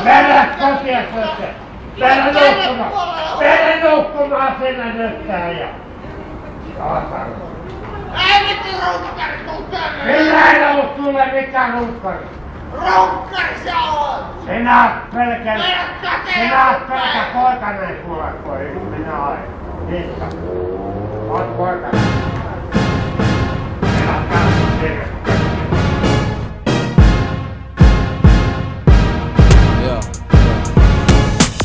Mennä kotia kotia! Mennä nukkumaan sinne nyt tää ja... Saatana. Ei vittu runkkari, tuu tänne! Minä en ollut sulle mikään runkkari. Runkkari sä oot! Sinä oot pelkä poikanen kuule, kun minä olen. Niistä. Oot poikanen. Sinä oot käynyt sinne.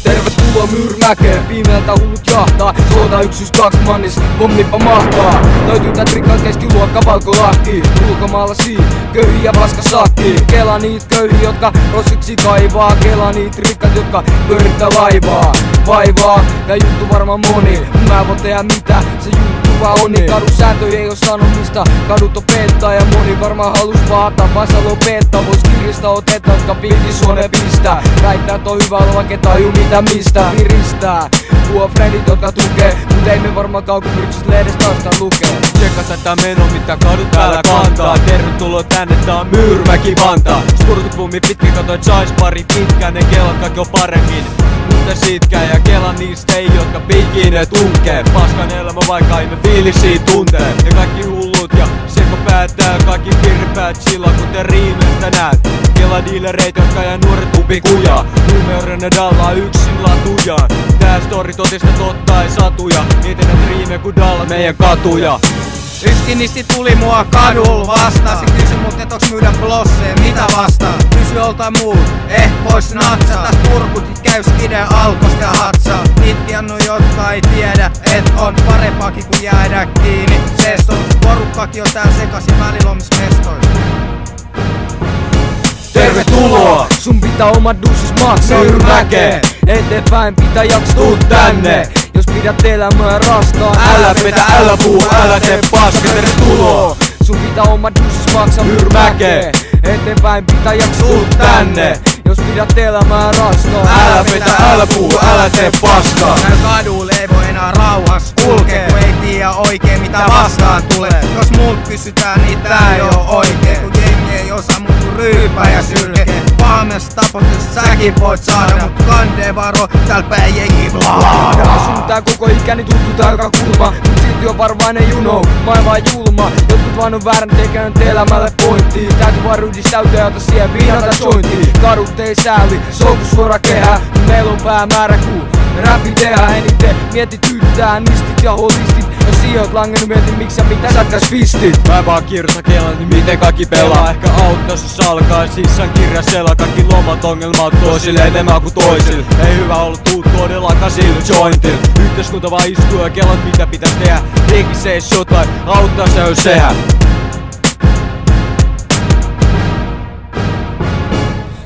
Tervetuloa Myyrmäkeen, pimeältä hullut jahtaa. Soita 112 mannis, pommipa mahtaa. Löytyy tää rikkaan keskiluokka Valkolahti. Ulkomaalaisia, köyhiä paskasakki. Kela niit köyhiä, jotka rossiksi kaivaa. Kela niit rikkat, jotka pyörittää laivaa. Vaivaa, tää juttu varmaan moni. Mä voin tehdä mitä se juttu vaan on. Kadun sääntöjä ei oo sanomista. Kadut opettaa ja moni varmaan halus vaata. Vasta lopettaa, vois kirjasta otetta, jotka pilti suoneen pistää. Väittää, että on hyvä olla, vaikka taju mitä mistä viristää. Tuo frendit, jotka tukee, mut ei me varmaan kaukopyrksis lehdestä taas lukee. Tsekka tätä menoa, mitä kadut täällä kantaa. Tervetuloa tänne, tää on Myyrmäki Vantaa. Spurkut pummi pitkin, katsoit sais pari pitkään. Ne kelat kaikki on paremmin, mutta sitkää. Ja kela niistä ei, jotka pikine tunkee. Paskan elämä, vaikka ei me fiilisiä tuntee. Ja kaikki hullut ja seko päättää. Kaikki virpäät chillaa, kun te riimestä näet. Kela dealereita, jotka ajaa nuoret upikujaa. Huumeurenne dallaa yksin latujaan. Tää story totista totta ei satuja. Mietin näitä riimejä kun dalla meidän katuja. Yskinisti tuli mua kadulla vastaan. Se kysy mut et onks myydä blosseen, mitä vastaan? Kysy joltain muut, vois natsaa. Täs purkut käy skide alkosta ja hatsaa. Itkiannu jotka ei tiedä, et on parempaakin kuin jäädä kiinni. Sestos, porukkakin on tää sekasin välillä omis mestois. Tervetuloa! Sun pitää omat dussis maksaa Myyrmäkeen. Eteenpäin pitää jakstua tänne. Jos pidät elämää raskaan, Älä petä, älä puu, älä tee paska. Tervetuloa! sun pitää omat dussis maksaa Myyrmäkeen. Eteenpäin pitää jakstua tänne. Jos pidät elämää raskaan, Älä petä, älä puu, älä tee paskaa. Näin kadulle ei voi enää rauhas kulkee, kun ei tiedä oikein mitä vastaan tulee. Jos mult kysytään, niin tää ei oo oikein, kun jengi ei osaa mut kuin ryypää ja sylkee. Pahamesta tapauksessa säkin voit saada, mut kandee varo, tääl päin jengi blaada. sun tää koko ikäni tuttu tää joka kulma, mut silti on varvainen you know, maailma on julma. Jotkut vaan on väärän tekevät elämälle pointtiin. Täytyy vaan ryhdistäytyä ja ota siihen viinata jointiin. Kadut ei sääli, suora kehä, meillä on päämäärä kuu. Räpi tehdä eniten, mietityttää nistit ja holistit. Jos siihen oot langennut, mietin miksi ja mitä sä täs fistit. Mä vaan kirjoitan kelan, niin miten kaikki pelaa. Ehkä auttais jos alkaa sisään kirjasella. Kaikki lomat ongelmat toisille enemmän kuin toisille. Ei hyvä olla tuu todellakaan sillä jointil. Yhteiskunta vaan istuu ja kelat mitä pitäis tehdä. Jengi seis jotain, auttaa se jos sehän.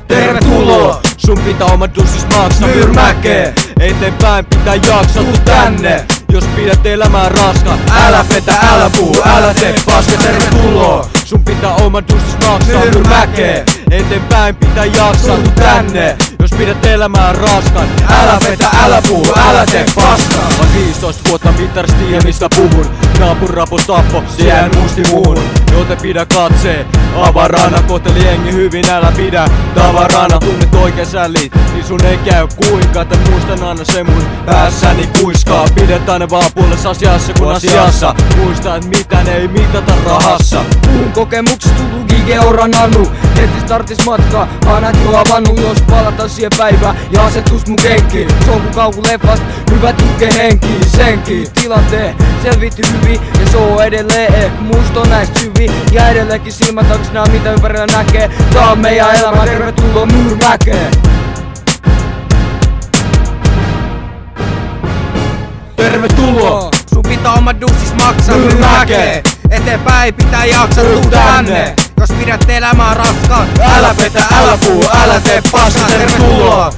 Tervetuloa! Sun pitää omat dussis maksaa Myyrmäkeen. Eteenpäin pitää jaksaa tuu tänne. Jos pidät elämää raskaan, älä petä, älä puu, älä tee paska. Tervetuloa! Sun pitää omat dussis maksaa Myyrmäkeen. Eteenpäin pitää jaksaa tuu tänne. Jos pidät elämää raskaan, älä petä, älä puu, älä tee paska. Mä 15 vuotta mittarista tiedä mistä puhun. Naapurrapo tappo, se jää musti muuhun. Joten pidä katsee avarana, kohteli jengi hyvin, älä pidä tavarana. Tunnet oikein sälit, niin sun ei käy kuinka. Tän muistan aina se mun päässäni kuiskaa. Pidät aina vaan puolessa asiassa kun asiassa. Muista et mitään ei mitata rahassa. Puhun kokemuksesta tullu gigeoran annu. Heti startis matkaa, aina jo avannut. Jos palataan siihen päivään ja asettus mun kenkiin. Se on kun kauhuleffast, hyvä tuke henkiin. Senkin tilanteen selvitty hyvin ja se on edelleen ehkä musta on näistä hyvin. Ja edelleenkin silmät auki nää mitä ympärillä näkee. Tää on meidän elämä, tervetuloa Myyrmäkeen. Tervetuloa! Sun pitää omat dussis maksaa Myyrmäkeen. Eteenpäin pitää jaksaa tuu tänne. Jos pidät elämää raskaan, Älä petä, älä puu, älä tee paska. Tervetuloa!